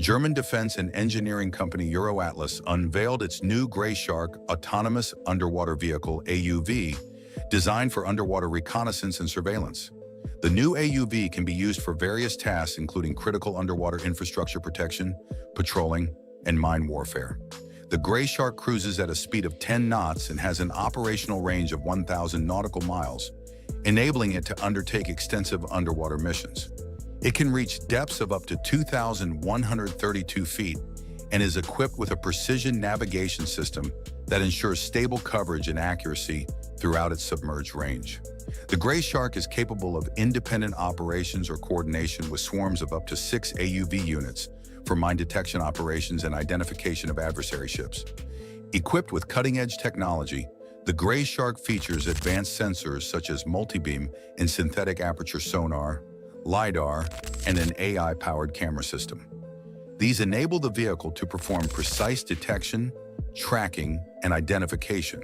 German defense and engineering company Euroatlas unveiled its new Greyshark autonomous underwater vehicle AUV, designed for underwater reconnaissance and surveillance. The new AUV can be used for various tasks including critical underwater infrastructure protection, patrolling, and mine warfare. The Greyshark cruises at a speed of 10 knots and has an operational range of 1,000 nautical miles, enabling it to undertake extensive underwater missions. It can reach depths of up to 2,132 feet and is equipped with a precision navigation system that ensures stable coverage and accuracy throughout its submerged range. The Greyshark is capable of independent operations or coordination with swarms of up to 6 AUV units for mine detection operations and identification of adversary ships. Equipped with cutting-edge technology, the Greyshark features advanced sensors such as multi-beam and synthetic aperture sonar, LiDAR, and an AI-powered camera system. These enable the vehicle to perform precise detection, tracking, and identification,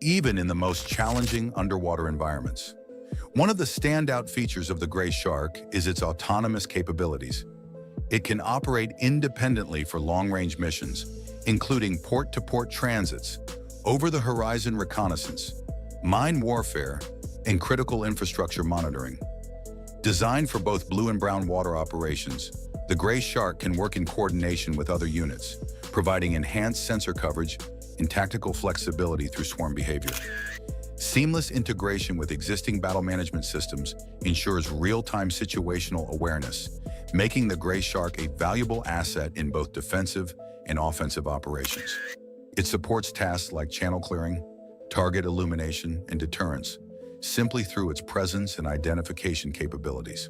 even in the most challenging underwater environments. One of the standout features of the Greyshark is its autonomous capabilities. It can operate independently for long-range missions, including port-to-port transits, over-the-horizon reconnaissance, mine warfare, and critical infrastructure monitoring. Designed for both blue and brown water operations, the Greyshark can work in coordination with other units, providing enhanced sensor coverage and tactical flexibility through swarm behavior. Seamless integration with existing battle management systems ensures real-time situational awareness, making the Greyshark a valuable asset in both defensive and offensive operations. It supports tasks like channel clearing, target illumination, and deterrence, simply through its presence and identification capabilities.